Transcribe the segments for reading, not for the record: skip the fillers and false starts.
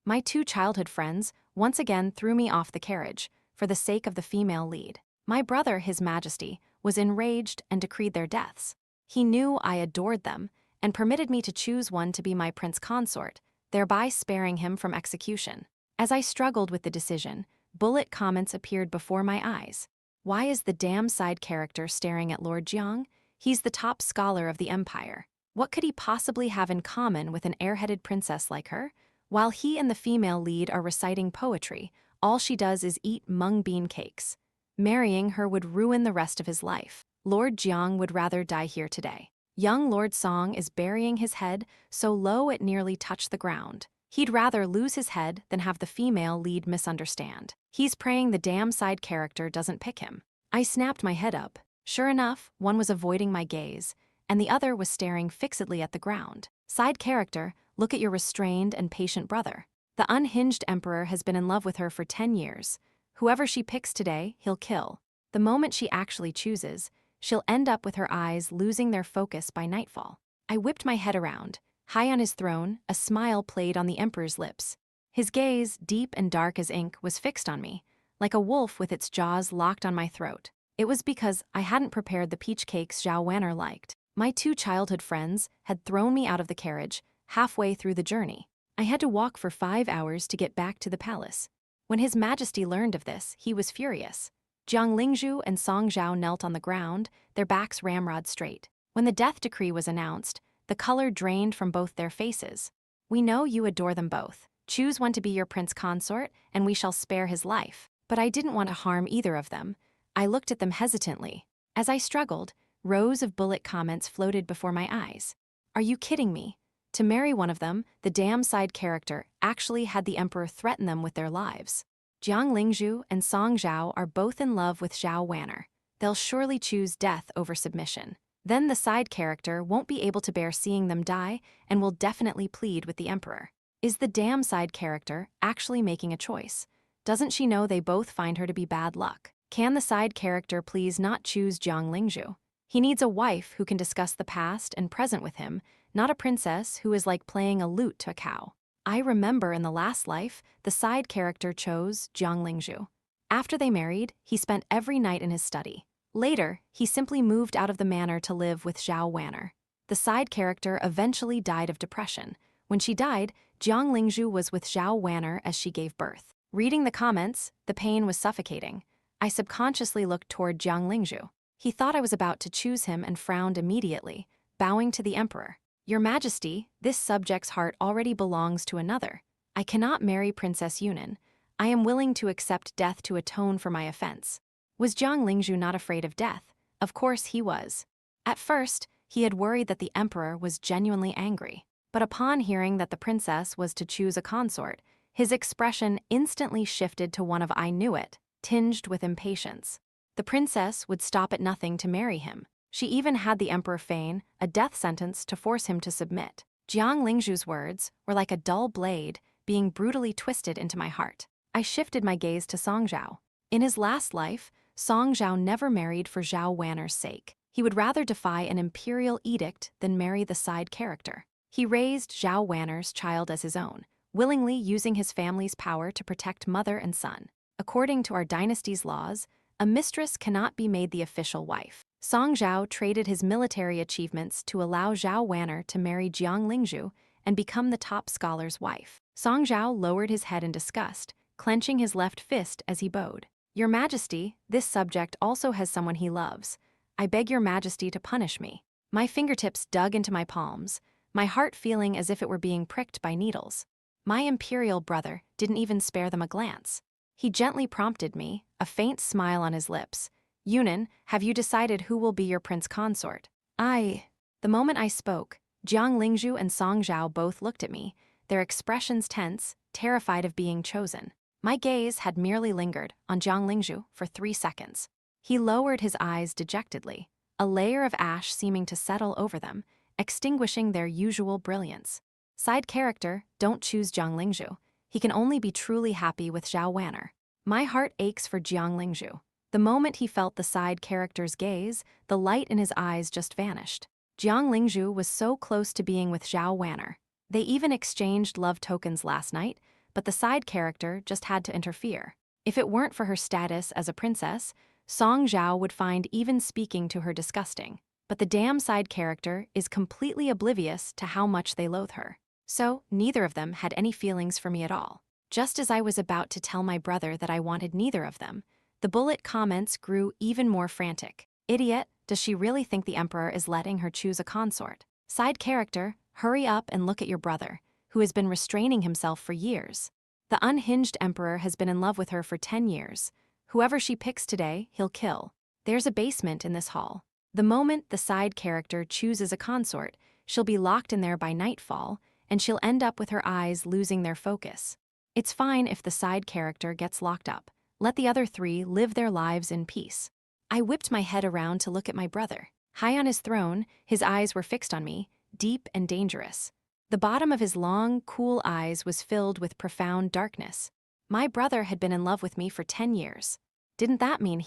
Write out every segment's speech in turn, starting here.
My two childhood friends once again threw me off the carriage for the sake of the female lead. My brother, His Majesty, was enraged and decreed their deaths. He knew I adored them and permitted me to choose one to be my prince consort, thereby sparing him from execution. As I struggled with the decision, bullet comments appeared before my eyes. Why is the damn side character staring at Lord Jiang? He's the top scholar of the empire. What could he possibly have in common with an airheaded princess like her? While he and the female lead are reciting poetry, all she does is eat mung bean cakes. Marrying her would ruin the rest of his life. Lord Jiang would rather die here today. Young Lord Song is burying his head so low it nearly touched the ground. He'd rather lose his head than have the female lead misunderstand. He's praying the damn side character doesn't pick him. I snapped my head up. Sure enough, one was avoiding my gaze, and the other was staring fixedly at the ground. Side character, look at your restrained and patient brother. The unhinged emperor has been in love with her for 10 years. Whoever she picks today, he'll kill. The moment she actually chooses, she'll end up with her eyes losing their focus by nightfall. I whipped my head around. High on his throne, a smile played on the emperor's lips. His gaze, deep and dark as ink, was fixed on me, like a wolf with its jaws locked on my throat. It was because I hadn't prepared the peach cakes Xi Wuan liked. My two childhood friends had thrown me out of the carriage halfway through the journey. I had to walk for 5 hours to get back to the palace. When His Majesty learned of this, he was furious. Jang Linghu and Song Xiao knelt on the ground, their backs ramrod straight. When the death decree was announced, the color drained from both their faces. We know you adore them both. Choose one to be your prince consort, and we shall spare his life. But I didn't want to harm either of them. I looked at them hesitantly. As I struggled, rows of bullet comments floated before my eyes. Are you kidding me? To marry one of them, the damn side character actually had the emperor threaten them with their lives. Jang Linghu and Song Xiao are both in love with Xi Wuan. They'll surely choose death over submission. Then the side character won't be able to bear seeing them die and will definitely plead with the emperor. Is the damn side character actually making a choice? Doesn't she know they both find her to be bad luck? Can the side character please not choose Jang Linghu? He needs a wife who can discuss the past and present with him, not a princess who is like playing a lute to a cow. I remember in the last life, the side character chose Jang Linghu. After they married, he spent every night in his study. Later, he simply moved out of the manor to live with Xi Wuan. The side character eventually died of depression. When she died, Jang Linghu was with Xi Wuan as she gave birth. Reading the comments, the pain was suffocating. I subconsciously looked toward Jang Linghu. He thought I was about to choose him and frowned immediately, bowing to the emperor. Your Majesty, this subject's heart already belongs to another. I cannot marry Princess Yunan. I am willing to accept death to atone for my offense. Was Jang Linghu not afraid of death? Of course he was. At first, he had worried that the emperor was genuinely angry. But upon hearing that the princess was to choose a consort, his expression instantly shifted to one of I knew it, tinged with impatience. The princess would stop at nothing to marry him. She even had the emperor feign a death sentence to force him to submit. Jiang Lingzhu's words were like a dull blade being brutally twisted into my heart. I shifted my gaze to Song Xiao. In his last life, Song Xiao never married for Xi Wuan's sake. He would rather defy an imperial edict than marry the side character. He raised Xi Wuan's child as his own, willingly using his family's power to protect mother and son. According to our dynasty's laws, a mistress cannot be made the official wife. Song Xiao traded his military achievements to allow Xi Wuan to marry Jiang Linghu and become the top scholar's wife. Song Xiao lowered his head in disgust, clenching his left fist as he bowed. Your Majesty, this subject also has someone he loves. I beg your Majesty to punish me. My fingertips dug into my palms, my heart feeling as if it were being pricked by needles. My imperial brother didn't even spare them a glance. He gently prompted me, a faint smile on his lips. Yunan, have you decided who will be your prince consort? The moment I spoke, Jiang Linghu and Song Xiao both looked at me, their expressions tense, terrified of being chosen. My gaze had merely lingered on Jiang Linghu for 3 seconds. He lowered his eyes dejectedly, a layer of ash seeming to settle over them, extinguishing their usual brilliance. Side character, don't choose Jiang Linghu. He can only be truly happy with Xi Wuan. My heart aches for Jiang Linghu. The moment he felt the side character's gaze, the light in his eyes just vanished. Jiang Linghu was so close to being with Xi Wuan. They even exchanged love tokens last night, but the side character just had to interfere. If it weren't for her status as a princess, Song Xiao would find even speaking to her disgusting. But the damn side character is completely oblivious to how much they loathe her. So, neither of them had any feelings for me at all. Just as I was about to tell my brother that I wanted neither of them, the bullet comments grew even more frantic. Idiot, does she really think the emperor is letting her choose a consort? Side character, hurry up and look at your brother, who has been restraining himself for years. The unhinged emperor has been in love with her for 10 years. Whoever she picks today, he'll kill. There's a basement in this hall. The moment the side character chooses a consort, she'll be locked in there by nightfall, and she'll end up with her eyes losing their focus. It's fine if the side character gets locked up. Let the other three live their lives in peace. I whipped my head around to look at my brother. High on his throne, his eyes were fixed on me, deep and dangerous. The bottom of his long, cool eyes was filled with profound darkness. My brother had been in love with me for 10 years. Didn't that mean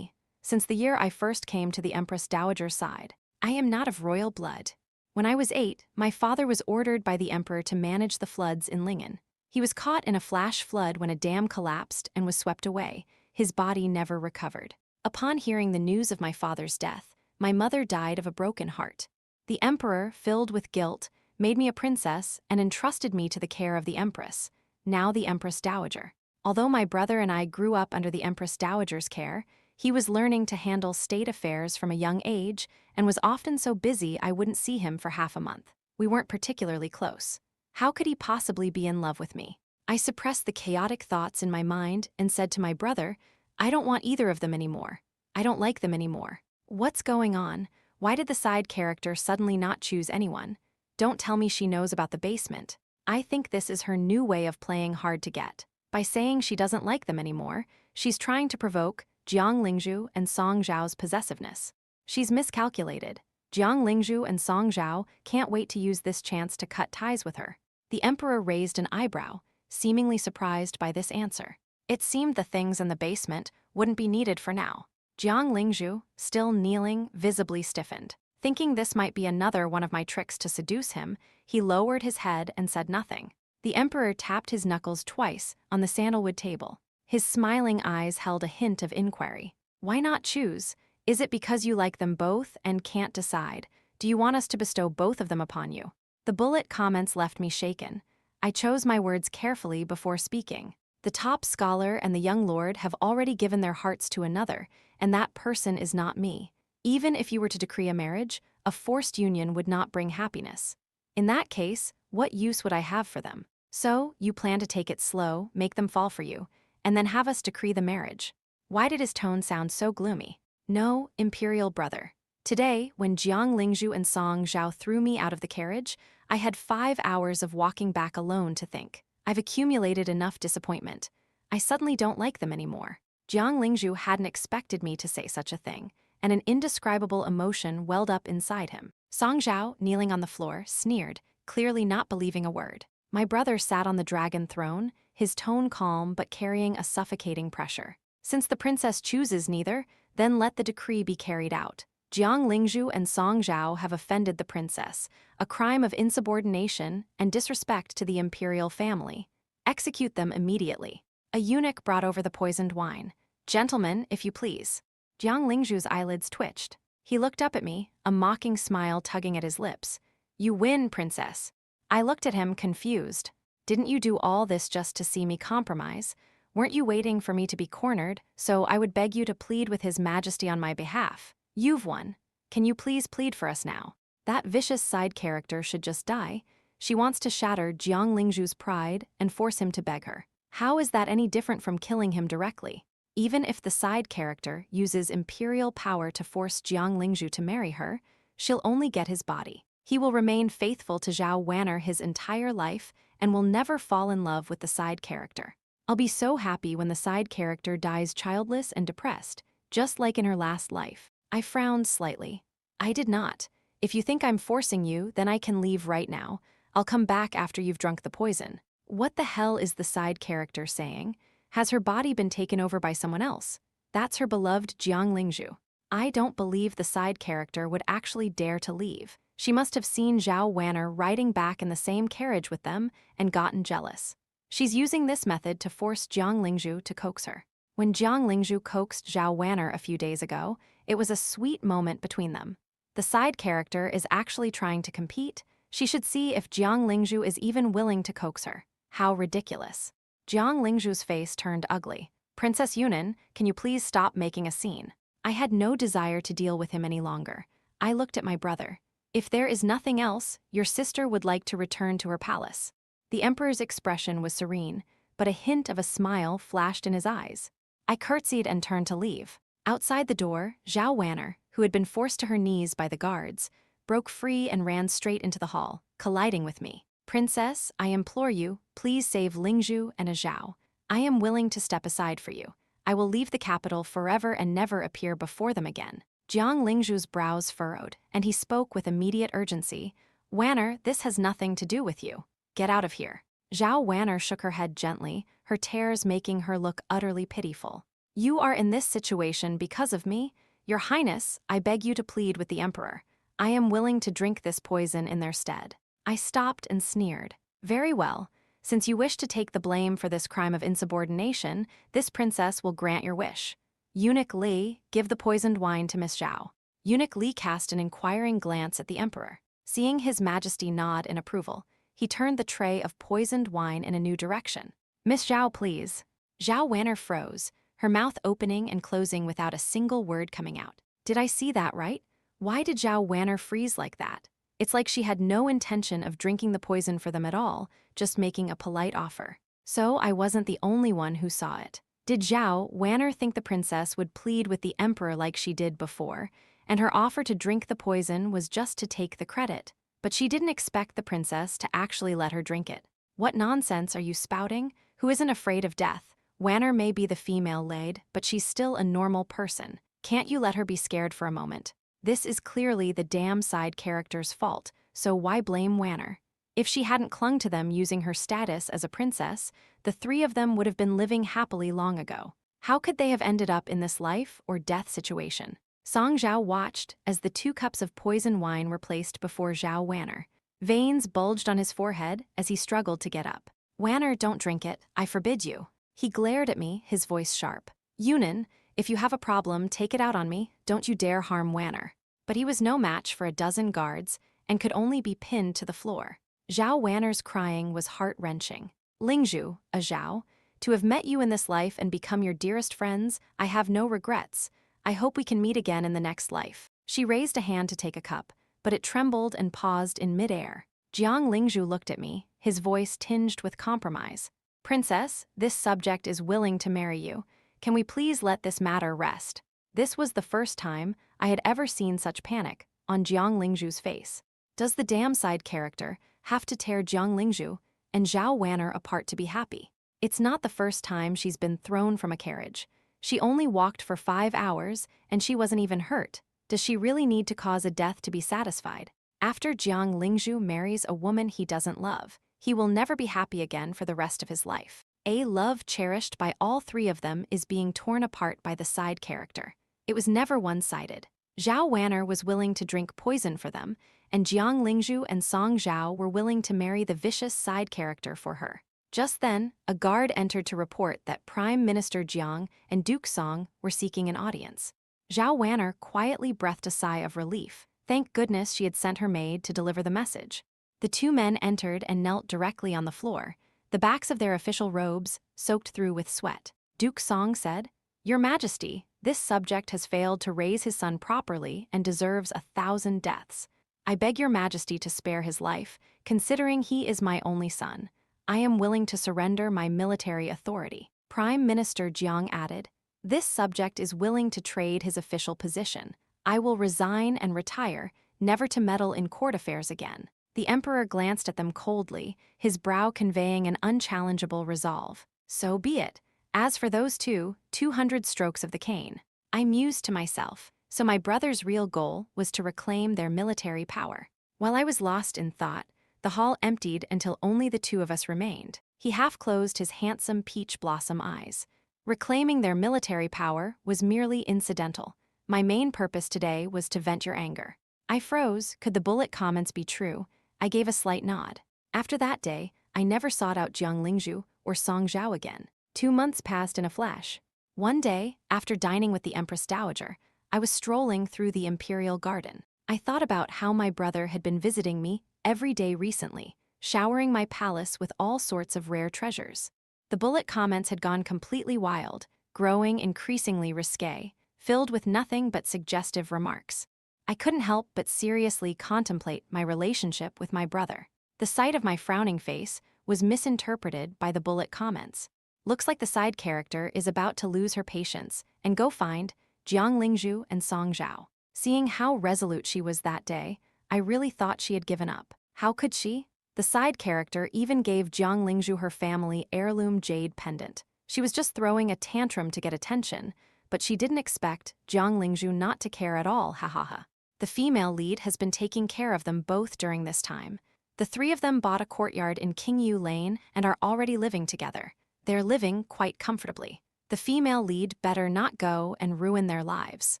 since the year I first came to the Empress Dowager's side, I am not of royal blood. When I was 8, my father was ordered by the emperor to manage the floods in Lingen. He was caught in a flash flood when a dam collapsed and was swept away. His body never recovered. Upon hearing the news of my father's death, my mother died of a broken heart. The emperor, filled with guilt, made me a princess and entrusted me to the care of the empress, now the Empress Dowager. Although my brother and I grew up under the Empress Dowager's care, he was learning to handle state affairs from a young age and was often so busy I wouldn't see him for half a month. We weren't particularly close. How could he possibly be in love with me? I suppressed the chaotic thoughts in my mind and said to my brother, I don't want either of them anymore. I don't like them anymore. What's going on? Why did the side character suddenly not choose anyone? Don't tell me she knows about the basement. I think this is her new way of playing hard to get. By saying she doesn't like them anymore, she's trying to provoke Jang Linghu and Song Xiao's possessiveness. She's miscalculated. Jang Linghu and Song Xiao can't wait to use this chance to cut ties with her. The emperor raised an eyebrow, seemingly surprised by this answer. It seemed the things in the basement wouldn't be needed for now. Jiang Lingzhu, still kneeling, visibly stiffened. Thinking this might be another one of my tricks to seduce him, he lowered his head and said nothing. The emperor tapped his knuckles twice on the sandalwood table. His smiling eyes held a hint of inquiry. Why not choose? Is it because you like them both and can't decide? Do you want us to bestow both of them upon you? The bullet comments left me shaken. I chose my words carefully before speaking. The top scholar and the young lord have already given their hearts to another, and that person is not me. Even if you were to decree a marriage, a forced union would not bring happiness. In that case, what use would I have for them? So, you plan to take it slow, make them fall for you, and then have us decree the marriage. Why did his tone sound so gloomy? No, imperial brother. Today, when Jiang Lingzhu and Song Xiao threw me out of the carriage, I had 5 hours of walking back alone to think. I've accumulated enough disappointment. I suddenly don't like them anymore. Jiang Lingzhu hadn't expected me to say such a thing, and an indescribable emotion welled up inside him. Song Xiao, kneeling on the floor, sneered, clearly not believing a word. My brother sat on the dragon throne, his tone calm but carrying a suffocating pressure. Since the princess chooses neither, then let the decree be carried out. Jiang Lingzhu and Song Xiao have offended the princess, a crime of insubordination and disrespect to the imperial family. Execute them immediately. A eunuch brought over the poisoned wine. Gentlemen, if you please. Jiang Lingzhu's eyelids twitched. He looked up at me, a mocking smile tugging at his lips. You win, princess. I looked at him, confused. Didn't you do all this just to see me compromise? Weren't you waiting for me to be cornered, so I would beg you to plead with His Majesty on my behalf? You've won. Can you please plead for us now? That vicious side character should just die. She wants to shatter Jiang Lingzhu's pride and force him to beg her. How is that any different from killing him directly? Even if the side character uses imperial power to force Jiang Lingzhu to marry her, she'll only get his body. He will remain faithful to Zhao Wanner his entire life and will never fall in love with the side character. I'll be so happy when the side character dies childless and depressed, just like in her last life. I frowned slightly. I did not. If you think I'm forcing you, then I can leave right now. I'll come back after you've drunk the poison. What the hell is the side character saying? Has her body been taken over by someone else? That's her beloved Jiang Lingzhu. I don't believe the side character would actually dare to leave. She must have seen Zhao Wanner riding back in the same carriage with them and gotten jealous. She's using this method to force Jang Linghu to coax her. When Jang Linghu coaxed Xiao Wanner a few days ago, it was a sweet moment between them. The side character is actually trying to compete. She should see if Jiang Lingzhu is even willing to coax her. How ridiculous. Jiang Lingzhu's face turned ugly. Princess Yunan, can you please stop making a scene? I had no desire to deal with him any longer. I looked at my brother. If there is nothing else, your sister would like to return to her palace. The emperor's expression was serene, but a hint of a smile flashed in his eyes. I curtsied and turned to leave. Outside the door, Xiao Wanner, who had been forced to her knees by the guards, broke free and ran straight into the hall, colliding with me. Princess, I implore you, please save Lingzhu and Zhao. I am willing to step aside for you. I will leave the capital forever and never appear before them again. Jiang Lingzhu's brows furrowed, and he spoke with immediate urgency. Wanner, this has nothing to do with you. Get out of here. Xiao Wanner shook her head gently, her tears making her look utterly pitiful. You are in this situation because of me. Your Highness, I beg you to plead with the Emperor. I am willing to drink this poison in their stead. I stopped and sneered. Very well. Since you wish to take the blame for this crime of insubordination, this princess will grant your wish. Eunuch Li, give the poisoned wine to Miss Zhao. Eunuch Li cast an inquiring glance at the Emperor. Seeing His Majesty nod in approval, he turned the tray of poisoned wine in a new direction. Miss Zhao, please. Zhao Wanner froze, her mouth opening and closing without a single word coming out. Did I see that right? Why did Zhao Wanner freeze like that? It's like she had no intention of drinking the poison for them at all, just making a polite offer. So I wasn't the only one who saw it. Did Zhao Wanner think the princess would plead with the emperor like she did before, and her offer to drink the poison was just to take the credit? But she didn't expect the princess to actually let her drink it. What nonsense are you spouting? Who isn't afraid of death? Wanner may be the female laid, but she's still a normal person. Can't you let her be scared for a moment? This is clearly the damn side character's fault, so why blame Wanner? If she hadn't clung to them using her status as a princess, the three of them would have been living happily long ago. How could they have ended up in this life or death situation? Song Xiao watched as the 2 cups of poison wine were placed before Xiao Wanner. Veins bulged on his forehead as he struggled to get up. Wanner, don't drink it, I forbid you. He glared at me, his voice sharp. Yunan, if you have a problem, take it out on me, don't you dare harm Wanner. But he was no match for a dozen guards and could only be pinned to the floor. Xiao Wanner's crying was heart-wrenching. Lingzhu, a Zhao, to have met you in this life and become your dearest friends, I have no regrets. I hope we can meet again in the next life. She raised a hand to take a cup, but it trembled and paused in midair. Jiang Lingzhu looked at me, his voice tinged with compromise. Princess, this subject is willing to marry you. Can we please let this matter rest? This was the first time I had ever seen such panic on Jiang Lingzhu's face. Does the damn side character have to tear Jiang Lingzhu and Xiao Wanner apart to be happy? It's not the first time she's been thrown from a carriage. She only walked for 5 hours, and she wasn't even hurt. Does she really need to cause a death to be satisfied? After Jiang Lingzhu marries a woman he doesn't love, he will never be happy again for the rest of his life. A love cherished by all 3 of them is being torn apart by the side character. It was never one-sided. Xiao Wanner was willing to drink poison for them, and Jiang Lingzhu and Song Xiao were willing to marry the vicious side character for her. Just then, a guard entered to report that Prime Minister Jiang and Duke Song were seeking an audience. Xiao Wanner quietly breathed a sigh of relief. Thank goodness she had sent her maid to deliver the message. The 2 men entered and knelt directly on the floor, the backs of their official robes soaked through with sweat. Duke Song said, Your Majesty, this subject has failed to raise his son properly and deserves 1,000 deaths. I beg your Majesty to spare his life, considering he is my only son. I am willing to surrender my military authority. Prime Minister Jiang added, This subject is willing to trade his official position. I will resign and retire, never to meddle in court affairs again. The emperor glanced at them coldly, his brow conveying an unchallengeable resolve. So be it. As for those 200 strokes of the cane. I mused to myself, so my brother's real goal was to reclaim their military power. While I was lost in thought, the hall emptied until only the 2 of us remained. He half-closed his handsome peach blossom eyes. Reclaiming their military power was merely incidental. My main purpose today was to vent your anger. I froze. Could the bullet comments be true? I gave a slight nod. After that day, I never sought out Jiang Lingzhu or Song Xiao again. 2 months passed in a flash. One day, after dining with the Empress Dowager, I was strolling through the imperial garden. I thought about how my brother had been visiting me every day recently, showering my palace with all sorts of rare treasures. The bullet comments had gone completely wild, growing increasingly risque, filled with nothing but suggestive remarks. I couldn't help but seriously contemplate my relationship with my brother. The sight of my frowning face was misinterpreted by the bullet comments. Looks like the side character is about to lose her patience and go find Jang Linghu and Song Xiao. Seeing how resolute she was that day, I really thought she had given up. How could she? The side character even gave Jiang Lingzhu her family heirloom jade pendant. She was just throwing a tantrum to get attention, but she didn't expect Jiang Lingzhu not to care at all, ha ha ha. The female lead has been taking care of them both during this time. The three of them bought a courtyard in Qingyu Lane and are already living together. They're living quite comfortably. The female lead better not go and ruin their lives.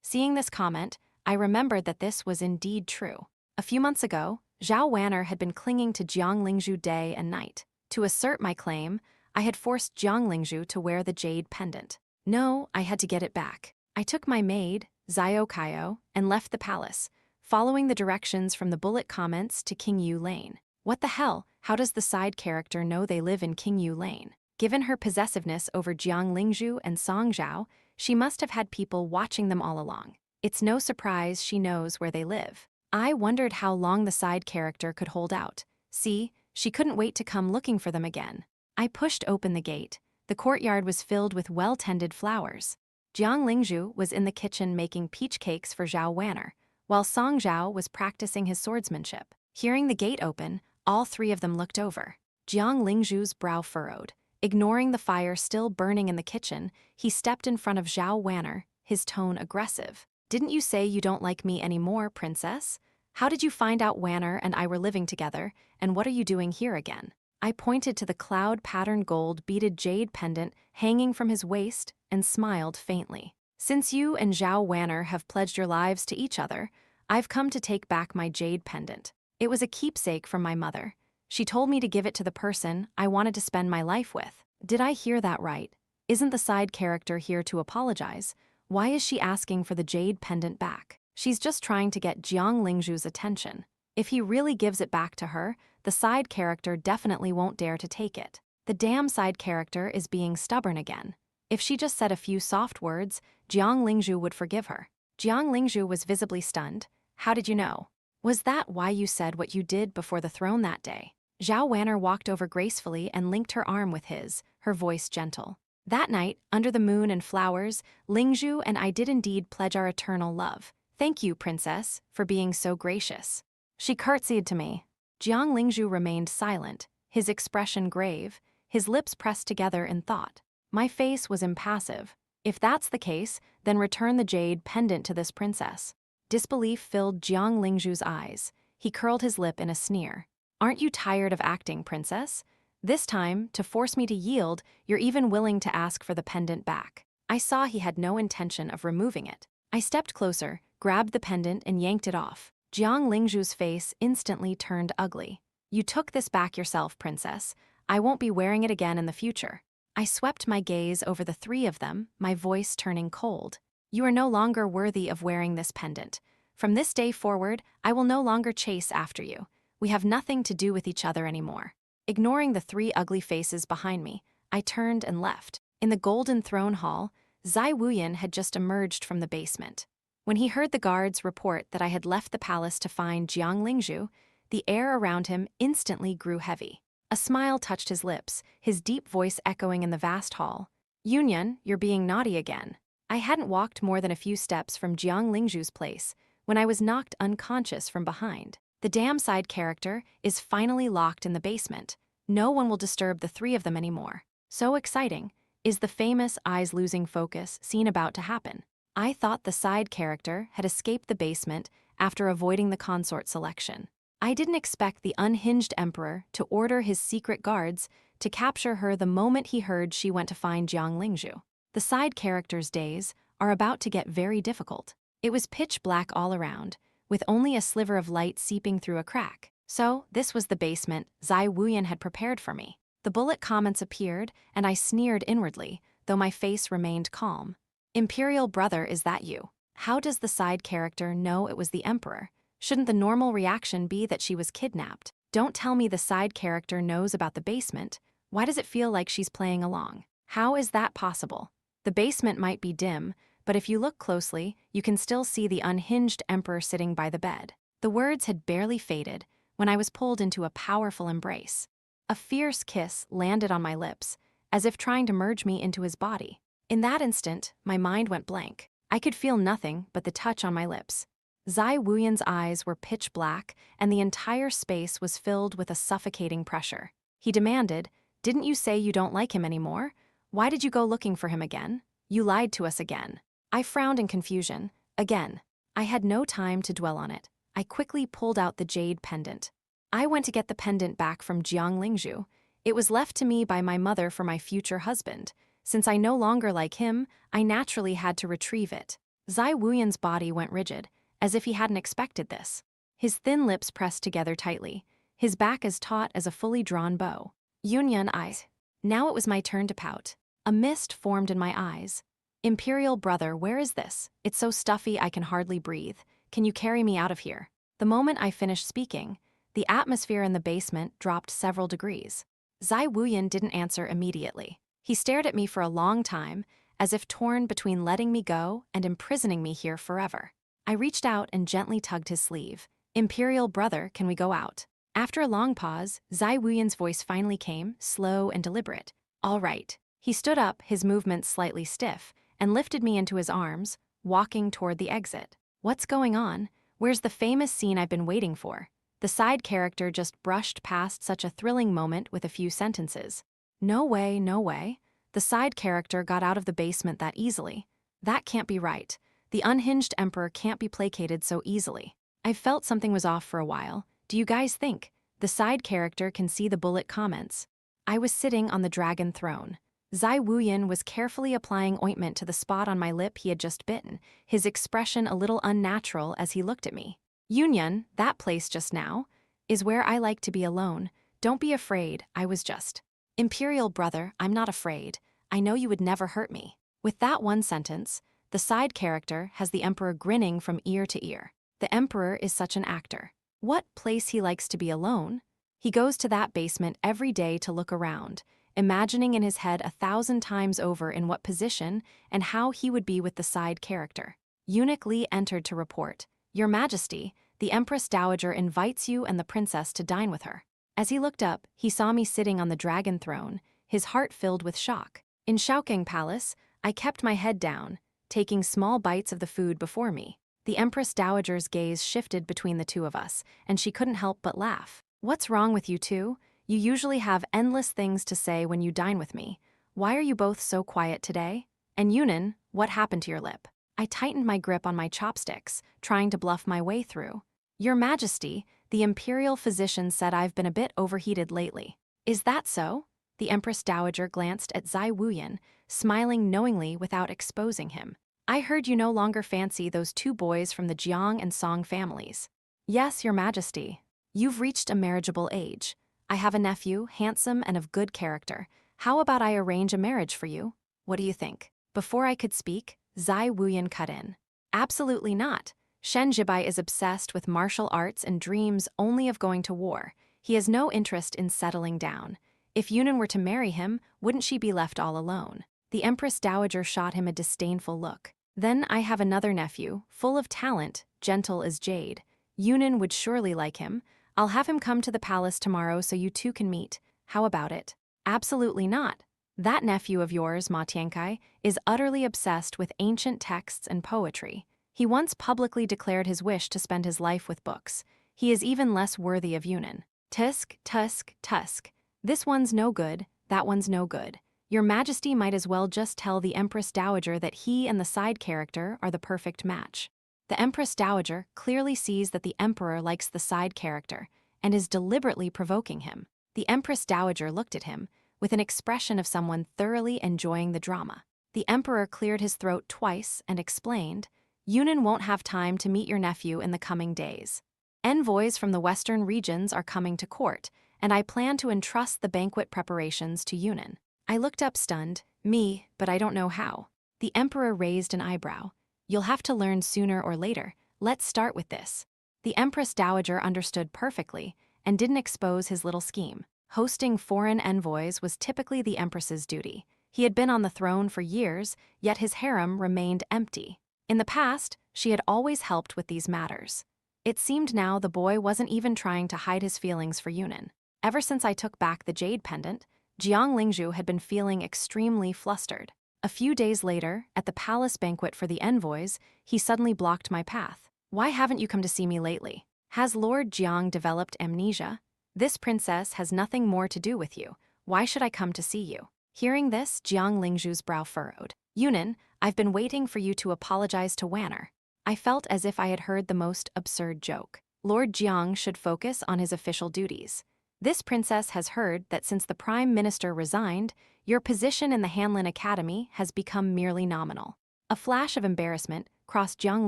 Seeing this comment, I remembered that this was indeed true. A few months ago, Zhao Wanner had been clinging to Jiang Lingzhu day and night. To assert my claim, I had forced Jiang Lingzhu to wear the jade pendant. No, I had to get it back. I took my maid, Zhao Kaio, and left the palace, following the directions from the bullet comments to Qingyu Lane. What the hell? How does the side character know they live in Qingyu Lane? Given her possessiveness over Jiang Lingzhu and Song Xiao, she must have had people watching them all along. It's no surprise she knows where they live. I wondered how long the side character could hold out. See, she couldn't wait to come looking for them again. I pushed open the gate. The courtyard was filled with well-tended flowers. Jiang Lingzhu was in the kitchen making peach cakes for Zhao Wanner, while Song Xiao was practicing his swordsmanship. Hearing the gate open, all three of them looked over. Jiang Lingzhu's brow furrowed. Ignoring the fire still burning in the kitchen, he stepped in front of Zhao Wanner, his tone aggressive. "Didn't you say you don't like me anymore, princess? How did you find out Wanner and I were living together, and what are you doing here again?" I pointed to the cloud-patterned gold beaded jade pendant hanging from his waist and smiled faintly. "Since you and Zhao Wanner have pledged your lives to each other, I've come to take back my jade pendant. It was a keepsake from my mother. She told me to give it to the person I wanted to spend my life with." Did I hear that right? Isn't the side character here to apologize? Why is she asking for the jade pendant back? She's just trying to get Jiang Lingzhu's attention. If he really gives it back to her, the side character definitely won't dare to take it. The damn side character is being stubborn again. If she just said a few soft words, Jiang Lingzhu would forgive her. Jiang Lingzhu was visibly stunned. "How did you know? Was that why you said what you did before the throne that day?" Zhao Wanner walked over gracefully and linked her arm with his, her voice gentle. "That night, under the moon and flowers, Lingzhu and I did indeed pledge our eternal love. Thank you, princess, for being so gracious." She curtsied to me. Jiang Lingzhu remained silent, his expression grave, his lips pressed together in thought. My face was impassive. If that's the case, then return the jade pendant to this princess. Disbelief filled Jiang Lingzhu's eyes. He curled his lip in a sneer. "Aren't you tired of acting, princess? This time, to force me to yield, you're even willing to ask for the pendant back." I saw he had no intention of removing it. I stepped closer, grabbed the pendant and yanked it off. Jiang Lingzhu's face instantly turned ugly. "You took this back yourself, princess. I won't be wearing it again in the future." I swept my gaze over the three of them, my voice turning cold. "You are no longer worthy of wearing this pendant. From this day forward, I will no longer chase after you. We have nothing to do with each other anymore." Ignoring the three ugly faces behind me, I turned and left. In the Golden Throne Hall, Xi Wuan had just emerged from the basement. When he heard the guards report that I had left the palace to find Jiang Lingzhu, the air around him instantly grew heavy. A smile touched his lips, his deep voice echoing in the vast hall. "Yunan, you're being naughty again." I hadn't walked more than a few steps from Jiang Lingzhu's place when I was knocked unconscious from behind. The damn side character is finally locked in the basement. No one will disturb the three of them anymore. So exciting. Is the famous eyes losing focus scene about to happen? I thought the side character had escaped the basement after avoiding the consort selection. I didn't expect the unhinged emperor to order his secret guards to capture her the moment he heard she went to find Jiang Lingzhu. The side character's days are about to get very difficult. It was pitch black all around, with only a sliver of light seeping through a crack. So, this was the basement Xi Wuyan had prepared for me. The bullet comments appeared, and I sneered inwardly, though my face remained calm. Imperial brother, is that you? How does the side character know it was the Emperor? Shouldn't the normal reaction be that she was kidnapped? Don't tell me the side character knows about the basement. Why does it feel like she's playing along? How is that possible? The basement might be dim, but if you look closely, you can still see the unhinged Emperor sitting by the bed. The words had barely faded when I was pulled into a powerful embrace. A fierce kiss landed on my lips, as if trying to merge me into his body. In that instant, my mind went blank. I could feel nothing but the touch on my lips. Xi Wuyan's eyes were pitch black, and the entire space was filled with a suffocating pressure. He demanded, "Didn't you say you don't like him anymore? Why did you go looking for him again? You lied to us again." I frowned in confusion. Again. I had no time to dwell on it. I quickly pulled out the jade pendant. I went to get the pendant back from Jang Linghu. It was left to me by my mother for my future husband. Since I no longer like him, I naturally had to retrieve it. Xi Wuyan's body went rigid, as if he hadn't expected this. His thin lips pressed together tightly, his back as taut as a fully drawn bow. Yunan eyes. Now it was my turn to pout. A mist formed in my eyes. Imperial brother, where is this? It's so stuffy I can hardly breathe. Can you carry me out of here? The moment I finished speaking, the atmosphere in the basement dropped several degrees. Xi Wuyan didn't answer immediately. He stared at me for a long time, as if torn between letting me go and imprisoning me here forever. I reached out and gently tugged his sleeve. Imperial brother, can we go out? After a long pause, Xi Wuyan's voice finally came, slow and deliberate. All right. He stood up, his movements slightly stiff, and lifted me into his arms, walking toward the exit. What's going on? Where's the famous scene I've been waiting for? The side character just brushed past such a thrilling moment with a few sentences. No way, no way. The side character got out of the basement that easily. That can't be right. The unhinged Emperor can't be placated so easily. I felt something was off for a while. Do you guys think? The side character can see the bullet comments. I was sitting on the dragon throne. Xi Wuyan was carefully applying ointment to the spot on my lip he had just bitten, his expression a little unnatural as he looked at me. Yunan, that place just now, is where I like to be alone. Don't be afraid, I was just. Imperial brother, I'm not afraid. I know you would never hurt me. With that one sentence, the side character has the Emperor grinning from ear to ear. The Emperor is such an actor. What place he likes to be alone? He goes to that basement every day to look around, imagining in his head 1,000 times over in what position and how he would be with the side character. Eunuch Li entered to report, "Your Majesty, the Empress Dowager invites you and the princess to dine with her." As he looked up, he saw me sitting on the dragon throne, his heart filled with shock. In Shaoqing Palace, I kept my head down, taking small bites of the food before me. The Empress Dowager's gaze shifted between the two of us, and she couldn't help but laugh. "What's wrong with you two? You usually have endless things to say when you dine with me. Why are you both so quiet today? And Yunan, what happened to your lip?" I tightened my grip on my chopsticks, trying to bluff my way through. "Your Majesty, the imperial physician said I've been a bit overheated lately." "Is that so?" The Empress Dowager glanced at Xi Wuyan, smiling knowingly without exposing him. "I heard you no longer fancy those two boys from the Jiang and Song families." "Yes, Your Majesty. You've reached a marriageable age. I have a nephew, handsome and of good character. How about I arrange a marriage for you? What do you think?" Before I could speak, Xi Wuyan cut in. "Absolutely not. Shen Jibai is obsessed with martial arts and dreams only of going to war. He has no interest in settling down. If Yunan were to marry him, wouldn't she be left all alone?" The Empress Dowager shot him a disdainful look. "Then I have another nephew, full of talent, gentle as jade. Yunan would surely like him. I'll have him come to the palace tomorrow so you two can meet. How about it?" "Absolutely not. That nephew of yours, Ma Tiankai, is utterly obsessed with ancient texts and poetry. He once publicly declared his wish to spend his life with books. He is even less worthy of Yunan. Tusk, tusk, tusk. This one's no good, that one's no good. Your Majesty might as well just tell the Empress Dowager that he and the side character are the perfect match." The Empress Dowager clearly sees that the Emperor likes the side character and is deliberately provoking him. The Empress Dowager looked at him with an expression of someone thoroughly enjoying the drama. The Emperor cleared his throat twice and explained, "Yunan won't have time to meet your nephew in the coming days. Envoys from the western regions are coming to court, and I plan to entrust the banquet preparations to Yunan. I looked up stunned. Me, but I don't know how. The emperor raised an eyebrow. You'll have to learn sooner or later. Let's start with this. The Empress Dowager understood perfectly and didn't expose his little scheme. Hosting foreign envoys was typically the Empress's duty. He had been on the throne for years, yet his harem remained empty. In the past, she had always helped with these matters. It seemed now the boy wasn't even trying to hide his feelings for Yunan. Ever since I took back the jade pendant, Jang Linghu had been feeling extremely flustered. A few days later, at the palace banquet for the envoys, he suddenly blocked my path. Why haven't you come to see me lately? Has Lord Jiang developed amnesia? This princess has nothing more to do with you. Why should I come to see you? Hearing this, Jiang Lingzhu's brow furrowed. Yunan, I've been waiting for you to apologize to Wanner. I felt as if I had heard the most absurd joke. Lord Jiang should focus on his official duties. This princess has heard that since the Prime Minister resigned, your position in the Hanlin Academy has become merely nominal. A flash of embarrassment crossed Jiang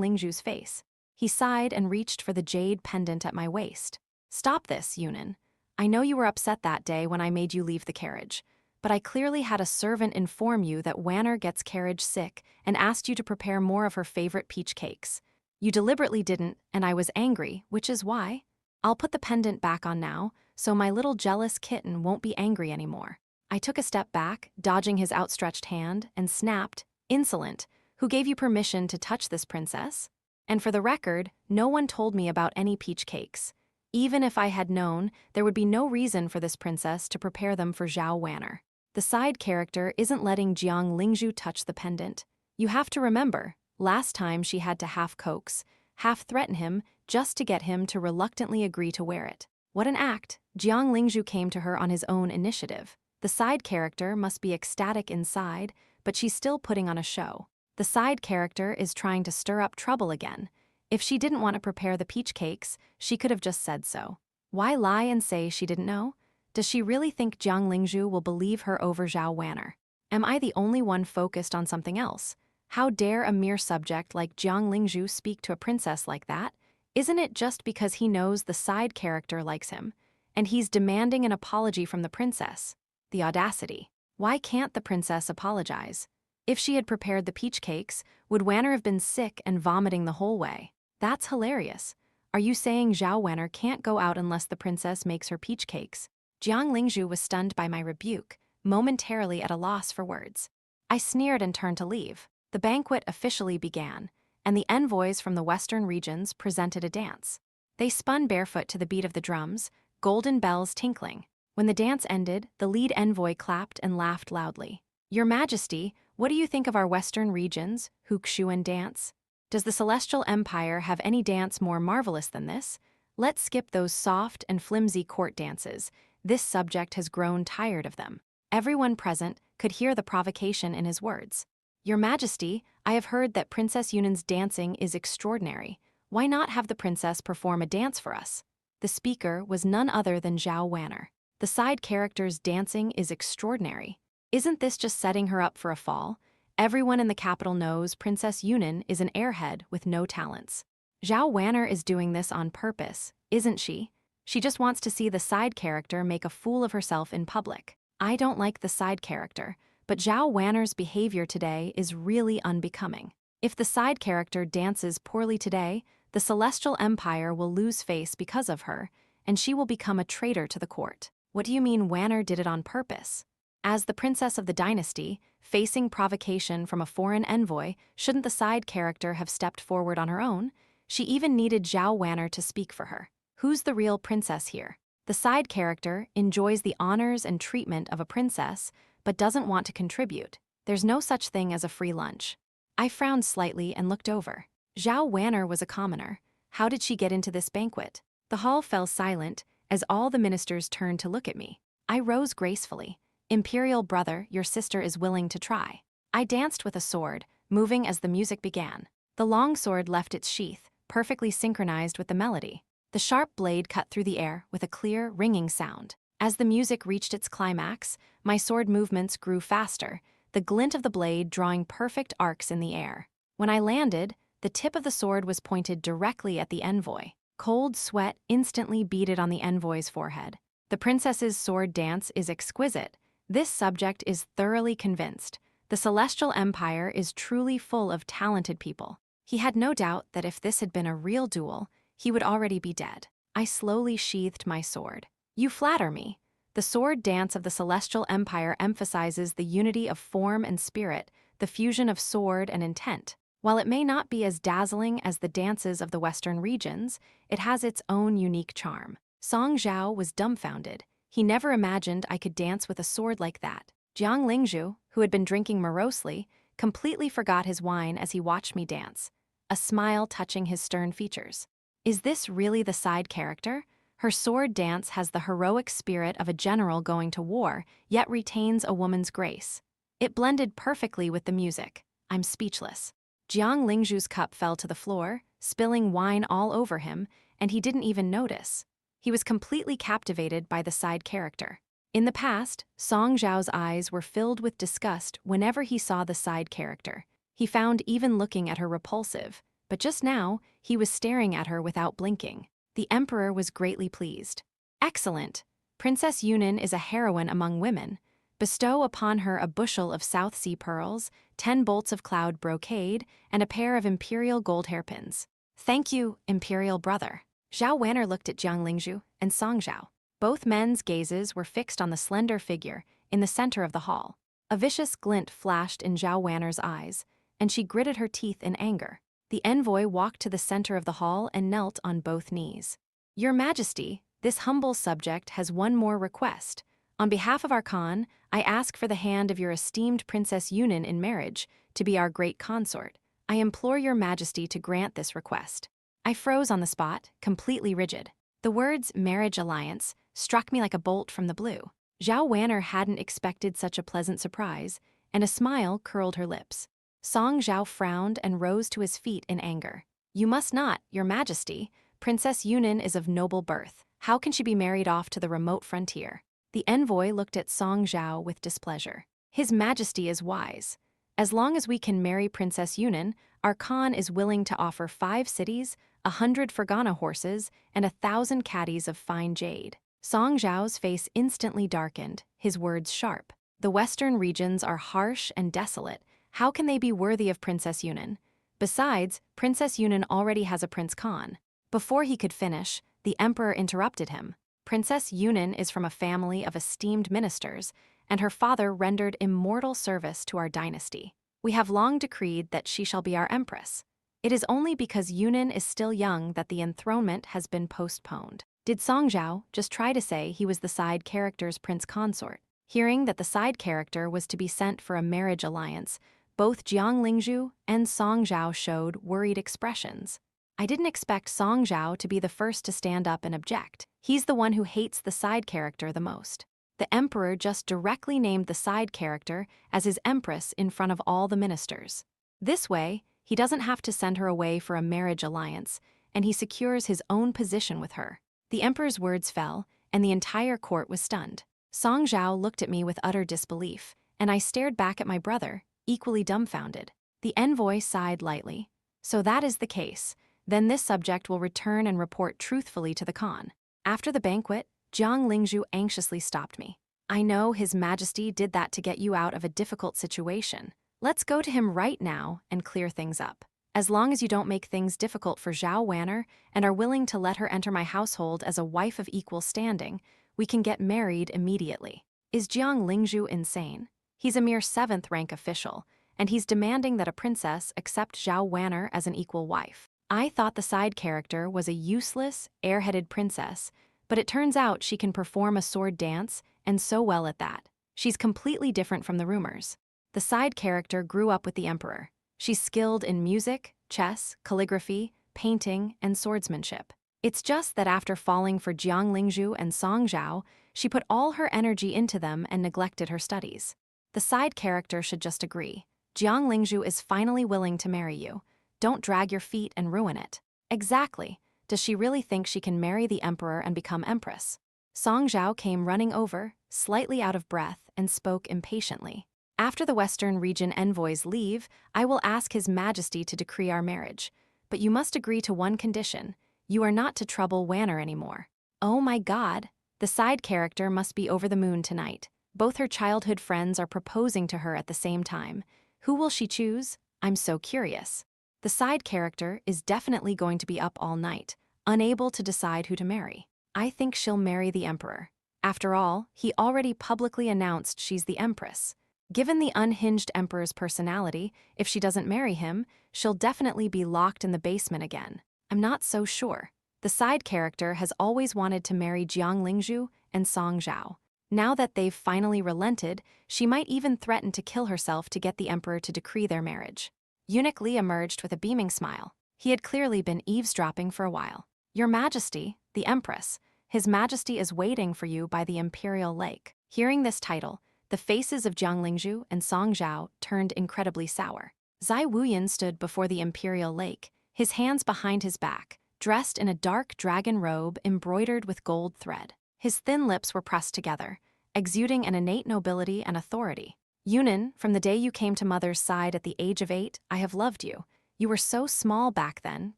Lingzhu's face. He sighed and reached for the jade pendant at my waist. Stop this, Yunan. I know you were upset that day when I made you leave the carriage, but I clearly had a servant inform you that Wanner gets carriage sick and asked you to prepare more of her favorite peach cakes. You deliberately didn't, and I was angry, which is why. I'll put the pendant back on now, so my little jealous kitten won't be angry anymore. I took a step back, dodging his outstretched hand, and snapped, Insolent, who gave you permission to touch this princess? And for the record, no one told me about any peach cakes. Even if I had known, there would be no reason for this princess to prepare them for Zhao Wanner. The side character isn't letting Jiang Lingzhu touch the pendant. You have to remember, last time she had to half coax, half threaten him just to get him to reluctantly agree to wear it. What an act! Jiang Lingzhu came to her on his own initiative. The side character must be ecstatic inside, but she's still putting on a show. The side character is trying to stir up trouble again. If she didn't want to prepare the peach cakes, she could have just said so. Why lie and say she didn't know? Does she really think Jiang Lingzhu will believe her over Zhao Wanner? Am I the only one focused on something else? How dare a mere subject like Jiang Lingzhu speak to a princess like that? Isn't it just because he knows the side character likes him, and he's demanding an apology from the princess? The audacity. Why can't the princess apologize? If she had prepared the peach cakes, would Wanner have been sick and vomiting the whole way? That's hilarious. Are you saying Zhao Wanner can't go out unless the princess makes her peach cakes? Jiang Lingzhu was stunned by my rebuke, momentarily at a loss for words. I sneered and turned to leave. The banquet officially began, and the envoys from the western regions presented a dance. They spun barefoot to the beat of the drums, golden bells tinkling. When the dance ended, the lead envoy clapped and laughed loudly. Your Majesty, what do you think of our western regions, Xi Wuan dance? Does the Celestial Empire have any dance more marvelous than this? Let's skip those soft and flimsy court dances. This subject has grown tired of them. Everyone present could hear the provocation in his words. Your Majesty, I have heard that Princess Yunan's dancing is extraordinary. Why not have the princess perform a dance for us? The speaker was none other than Zhao Wanner. The side character's dancing is extraordinary. Isn't this just setting her up for a fall? Everyone in the capital knows Princess Yunan is an airhead with no talents. Zhao Wanner is doing this on purpose, isn't she? She just wants to see the side character make a fool of herself in public. I don't like the side character, but Zhao Wanner's behavior today is really unbecoming. If the side character dances poorly today, the Celestial Empire will lose face because of her, and she will become a traitor to the court. What do you mean Wanner did it on purpose? As the princess of the dynasty, facing provocation from a foreign envoy, shouldn't the side character have stepped forward on her own? She even needed Zhao Wanner to speak for her. Who's the real princess here? The side character enjoys the honors and treatment of a princess, but doesn't want to contribute. There's no such thing as a free lunch. I frowned slightly and looked over. Zhao Wanner was a commoner. How did she get into this banquet? The hall fell silent as all the ministers turned to look at me. I rose gracefully. Imperial brother, your sister is willing to try. I danced with a sword, moving as the music began. The long sword left its sheath, perfectly synchronized with the melody. The sharp blade cut through the air with a clear, ringing sound. As the music reached its climax, my sword movements grew faster, the glint of the blade drawing perfect arcs in the air. When I landed, the tip of the sword was pointed directly at the envoy. Cold sweat instantly beaded on the envoy's forehead. The princess's sword dance is exquisite. This subject is thoroughly convinced. The Celestial Empire is truly full of talented people. He had no doubt that if this had been a real duel, he would already be dead. I slowly sheathed my sword. You flatter me. The sword dance of the Celestial Empire emphasizes the unity of form and spirit, the fusion of sword and intent. While it may not be as dazzling as the dances of the Western regions, it has its own unique charm. Song Xiao was dumbfounded. He never imagined I could dance with a sword like that. Jang Linghu, who had been drinking morosely, completely forgot his wine as he watched me dance, a smile touching his stern features. Is this really the side character? Her sword dance has the heroic spirit of a general going to war, yet retains a woman's grace. It blended perfectly with the music. I'm speechless. Jiang Lingzhu's cup fell to the floor, spilling wine all over him, and he didn't even notice. He was completely captivated by the side character. In the past, Song Xiao's eyes were filled with disgust whenever he saw the side character. He found even looking at her repulsive, but just now, he was staring at her without blinking. The emperor was greatly pleased. Excellent! Princess Yunan is a heroine among women. Bestow upon her a bushel of South Sea pearls, 10 bolts of cloud brocade, and a pair of imperial gold hairpins. Thank you, imperial brother. Zhao Wanner looked at Jiang Lingzhu and Song Xiao. Both men's gazes were fixed on the slender figure in the center of the hall. A vicious glint flashed in Zhao Wanner's eyes, and she gritted her teeth in anger. The envoy walked to the center of the hall and knelt on both knees. Your Majesty, this humble subject has one more request. On behalf of our Khan, I ask for the hand of your esteemed Princess Yunan in marriage to be our great consort. I implore your Majesty to grant this request. I froze on the spot, completely rigid. The words marriage alliance struck me like a bolt from the blue. Zhao Wanner hadn't expected such a pleasant surprise, and a smile curled her lips. Song Xiao frowned and rose to his feet in anger. You must not, your Majesty. Princess Yunan is of noble birth. How can she be married off to the remote frontier? The envoy looked at Song Xiao with displeasure. His Majesty is wise. As long as we can marry Princess Yunan, our Khan is willing to offer 5 cities, 100 Fergana horses, and 1,000 caddies of fine jade. Song Xiao's face instantly darkened, his words sharp. The western regions are harsh and desolate. How can they be worthy of Princess Yunan? Besides, Princess Yunan already has a Prince Khan. Before he could finish, the emperor interrupted him. Princess Yunan is from a family of esteemed ministers, and her father rendered immortal service to our dynasty. We have long decreed that she shall be our empress. It is only because Yunan is still young that the enthronement has been postponed. Did Song Xiao just try to say he was the side character's prince consort? Hearing that the side character was to be sent for a marriage alliance, both Jiang Lingzhu and Song Xiao showed worried expressions. I didn't expect Song Xiao to be the first to stand up and object. He's the one who hates the side character the most. The emperor just directly named the side character as his empress in front of all the ministers. This way, he doesn't have to send her away for a marriage alliance, and he secures his own position with her. The emperor's words fell, and the entire court was stunned. Song Xiao looked at me with utter disbelief, and I stared back at my brother, equally dumbfounded. The envoy sighed lightly. So that is the case. Then this subject will return and report truthfully to the Khan. After the banquet, Jiang Lingzhu anxiously stopped me. I know His Majesty did that to get you out of a difficult situation. Let's go to him right now and clear things up. As long as you don't make things difficult for Zhao Wanner and are willing to let her enter my household as a wife of equal standing, we can get married immediately. Is Jiang Lingzhu insane? He's a mere 7th rank official, and he's demanding that a princess accept Zhao Wanner as an equal wife. I thought the side character was a useless, airheaded princess, but it turns out she can perform a sword dance, and so well at that. She's completely different from the rumors. The side character grew up with the emperor. She's skilled in music, chess, calligraphy, painting, and swordsmanship. It's just that after falling for Jiang Lingzhu and Song Xiao, she put all her energy into them and neglected her studies. The side character should just agree. Jiang Lingzhu is finally willing to marry you. Don't drag your feet and ruin it. Exactly. Does she really think she can marry the emperor and become empress? Song Xiao came running over, slightly out of breath, and spoke impatiently. After the Western region envoys leave, I will ask His Majesty to decree our marriage. But you must agree to one condition. You are not to trouble Wanner anymore. Oh my God! The side character must be over the moon tonight. Both her childhood friends are proposing to her at the same time. Who will she choose? I'm so curious. The side character is definitely going to be up all night, unable to decide who to marry. I think she'll marry the emperor. After all, he already publicly announced she's the empress. Given the unhinged emperor's personality, if she doesn't marry him, she'll definitely be locked in the basement again. I'm not so sure. The side character has always wanted to marry Jang Linghu and Song Xiao. Now that they've finally relented, she might even threaten to kill herself to get the emperor to decree their marriage. Eunuch Li emerged with a beaming smile. He had clearly been eavesdropping for a while. Your Majesty, the Empress, His Majesty is waiting for you by the imperial lake. Hearing this title, the faces of Jang Linghu and Song Xiao turned incredibly sour. Xi Wuyan stood before the imperial lake, his hands behind his back, dressed in a dark dragon robe embroidered with gold thread. His thin lips were pressed together, exuding an innate nobility and authority. Yunan, from the day you came to Mother's side at the age of 8, I have loved you. You were so small back then,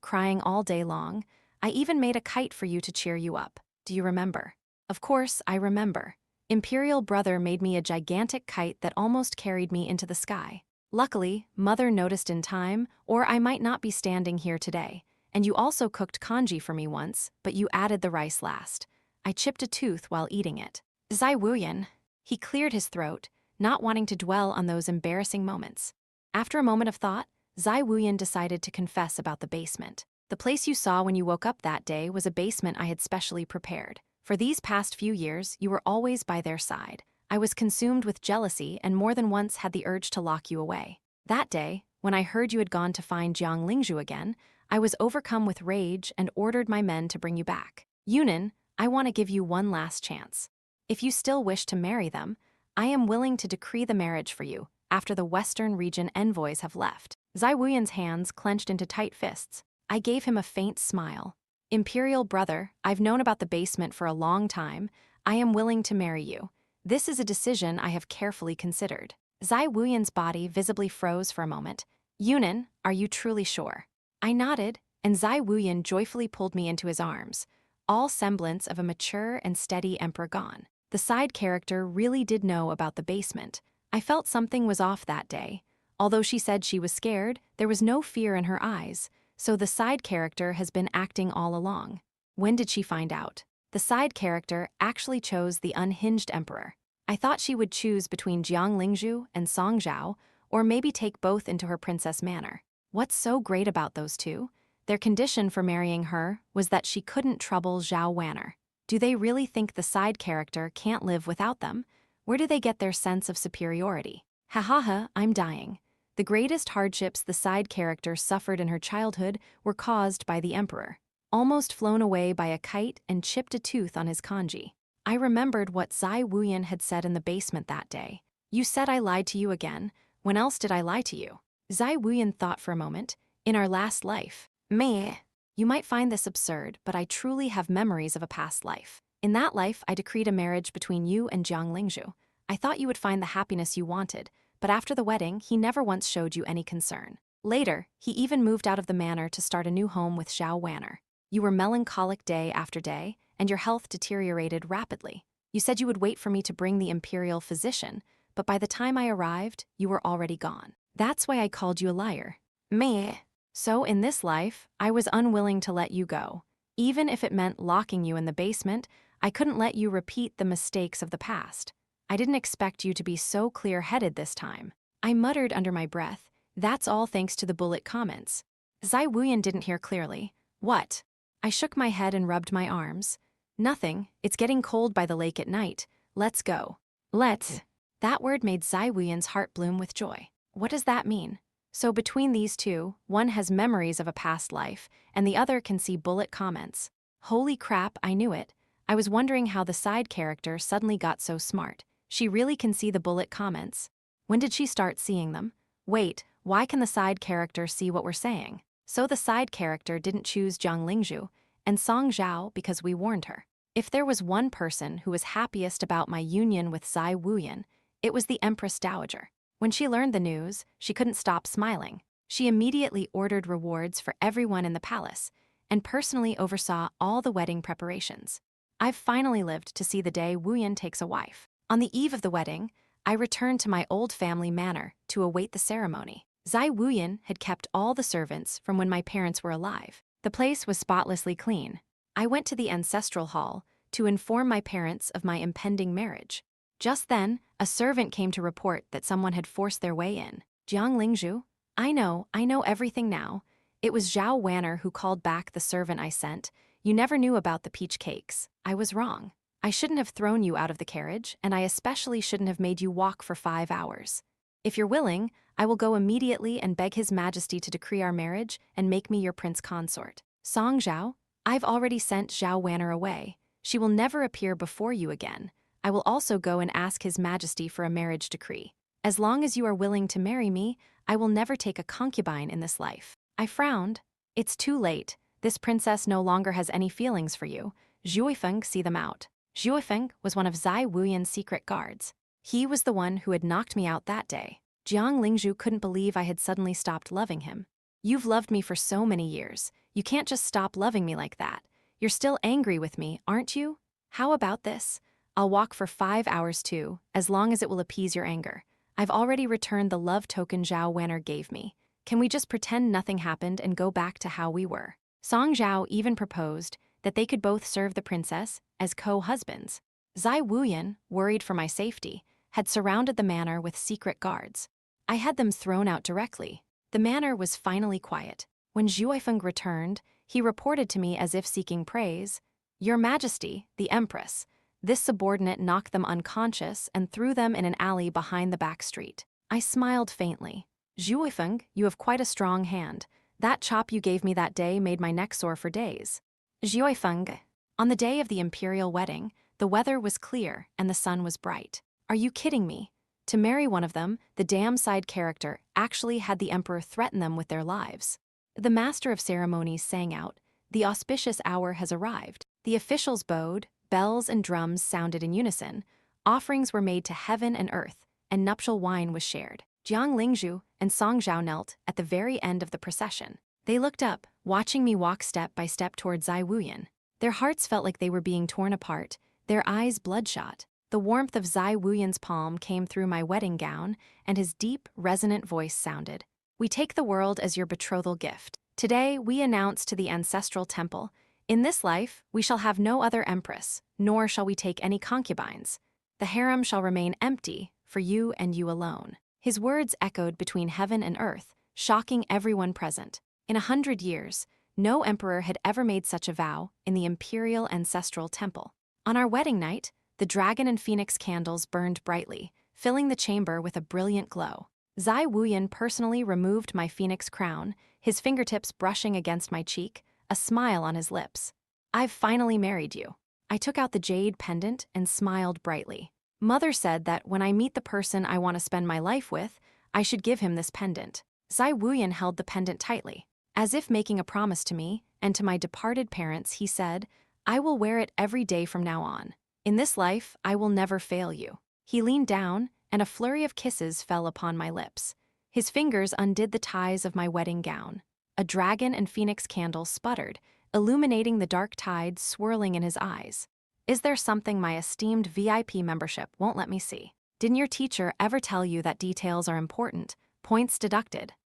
crying all day long. I even made a kite for you to cheer you up. Do you remember? Of course, I remember. Imperial brother made me a gigantic kite that almost carried me into the sky. Luckily, Mother noticed in time, or I might not be standing here today. And you also cooked congee for me once, but you added the rice last. I chipped a tooth while eating it. Xi Wuyan. He cleared his throat, not wanting to dwell on those embarrassing moments. After a moment of thought, Xi Wuyan decided to confess about the basement. The place you saw when you woke up that day was a basement I had specially prepared. For these past few years, you were always by their side. I was consumed with jealousy and more than once had the urge to lock you away. That day, when I heard you had gone to find Jang Linghu again, I was overcome with rage and ordered my men to bring you back. Yunan, I want to give you one last chance. If you still wish to marry them, I am willing to decree the marriage for you after the Western region envoys have left. Xi Wuyan's hands clenched into tight fists. I gave him a faint smile. Imperial brother, I've known about the basement for a long time. I am willing to marry you. This is a decision I have carefully considered. Xi Wuyan's body visibly froze for a moment. Yunan, are you truly sure? I nodded, and Xi Wuyan joyfully pulled me into his arms, all semblance of a mature and steady emperor gone. The side character really did know about the basement. I felt something was off that day. Although she said she was scared, there was no fear in her eyes, so the side character has been acting all along. When did she find out? The side character actually chose the unhinged emperor. I thought she would choose between Jiang Lingzhu and Song Xiao, or maybe take both into her princess manor. What's so great about those two? Their condition for marrying her was that she couldn't trouble Zhao Wanner. Do they really think the side character can't live without them? Where do they get their sense of superiority? Ha ha ha, I'm dying. The greatest hardships the side character suffered in her childhood were caused by the emperor. Almost flown away by a kite and chipped a tooth on his congee. I remembered what Xi Wuyan had said in the basement that day. You said I lied to you again. When else did I lie to you? Xi Wuyan thought for a moment. In our last life. Meh. You might find this absurd, but I truly have memories of a past life. In that life, I decreed a marriage between you and Jiang Lingzhu. I thought you would find the happiness you wanted, but after the wedding, he never once showed you any concern. Later, he even moved out of the manor to start a new home with Zhao Wanner. You were melancholic day after day, and your health deteriorated rapidly. You said you would wait for me to bring the imperial physician, but by the time I arrived, you were already gone. That's why I called you a liar. Meh. So in this life, I was unwilling to let you go. Even if it meant locking you in the basement, I couldn't let you repeat the mistakes of the past. I didn't expect you to be so clear-headed this time. I muttered under my breath, that's all thanks to the bullet comments. Xi Wuyan didn't hear clearly. What? I shook my head and rubbed my arms. Nothing, it's getting cold by the lake at night. Let's go. Let's. That word made Xi Wuyan's heart bloom with joy. What does that mean? So between these two, one has memories of a past life, and the other can see bullet comments. Holy crap, I knew it. I was wondering how the side character suddenly got so smart. She really can see the bullet comments. When did she start seeing them? Wait, why can the side character see what we're saying? So the side character didn't choose Jiang Lingzhu and Song Xiao because we warned her. If there was one person who was happiest about my union with Xi Wuyan, it was the Empress Dowager. When she learned the news, she couldn't stop smiling. She immediately ordered rewards for everyone in the palace and personally oversaw all the wedding preparations. I've finally lived to see the day Wuyan takes a wife. On the eve of the wedding, I returned to my old family manor to await the ceremony. Zai Wuyan had kept all the servants from when my parents were alive. The place was spotlessly clean. I went to the ancestral hall to inform my parents of my impending marriage. Just then, a servant came to report that someone had forced their way in. Jang Linghu, I know everything now. It was Zhao Wanner who called back the servant I sent. You never knew about the peach cakes. I was wrong. I shouldn't have thrown you out of the carriage, and I especially shouldn't have made you walk for 5 hours. If you're willing, I will go immediately and beg His Majesty to decree our marriage and make me your prince consort. Song Xiao, I've already sent Zhao Wanner away. She will never appear before you again. I will also go and ask His Majesty for a marriage decree. As long as you are willing to marry me, I will never take a concubine in this life. I frowned. It's too late. This princess no longer has any feelings for you. Zhuifeng, see them out. Zhuifeng was one of Zai Wuyan's secret guards. He was the one who had knocked me out that day. Jiang Lingzhu couldn't believe I had suddenly stopped loving him. You've loved me for so many years. You can't just stop loving me like that. You're still angry with me, aren't you? How about this? I'll walk for 5 hours too, as long as it will appease your anger. I've already returned the love token Zhao Wanner gave me. Can we just pretend nothing happened and go back to how we were? Song Xiao even proposed that they could both serve the princess as co-husbands. Zai Wuyan, worried for my safety, had surrounded the manor with secret guards. I had them thrown out directly. The manor was finally quiet. When Zhuifeng returned, he reported to me as if seeking praise, "Your Majesty, the Empress." This subordinate knocked them unconscious and threw them in an alley behind the back street. I smiled faintly. Zhuifeng, you have quite a strong hand. That chop you gave me that day made my neck sore for days. Zhuifeng. On the day of the imperial wedding, the weather was clear and the sun was bright. Are you kidding me? To marry one of them, the damn side character actually had the emperor threaten them with their lives. The master of ceremonies sang out, "The auspicious hour has arrived." The officials bowed, bells and drums sounded in unison, offerings were made to heaven and earth, and nuptial wine was shared. Jiang Lingzhu and Song Xiao knelt at the very end of the procession. They looked up, watching me walk step by step toward Zai Wuyan. Their hearts felt like they were being torn apart, their eyes bloodshot. The warmth of Zai Wuyan's palm came through my wedding gown, and his deep, resonant voice sounded. "We take the world as your betrothal gift. Today, we announce to the ancestral temple, in this life, we shall have no other empress, nor shall we take any concubines. The harem shall remain empty for you and you alone." His words echoed between heaven and earth, shocking everyone present. In 100 years, no emperor had ever made such a vow in the imperial ancestral temple. On our wedding night, the dragon and phoenix candles burned brightly, filling the chamber with a brilliant glow. Zai Wuyan personally removed my phoenix crown, his fingertips brushing against my cheek, a smile on his lips. "I've finally married you." I took out the jade pendant and smiled brightly. Mother said that when I meet the person I want to spend my life with, I should give him this pendant. Zai Wuyan held the pendant tightly. As if making a promise to me and to my departed parents, he said, "I will wear it every day from now on. In this life, I will never fail you." He leaned down, and a flurry of kisses fell upon my lips. His fingers undid the ties of my wedding gown. A dragon and phoenix candle sputtered, illuminating the dark tide swirling in his eyes. "Is there something my esteemed VIP membership won't let me see? Didn't your teacher ever tell you that details are important? Points deducted."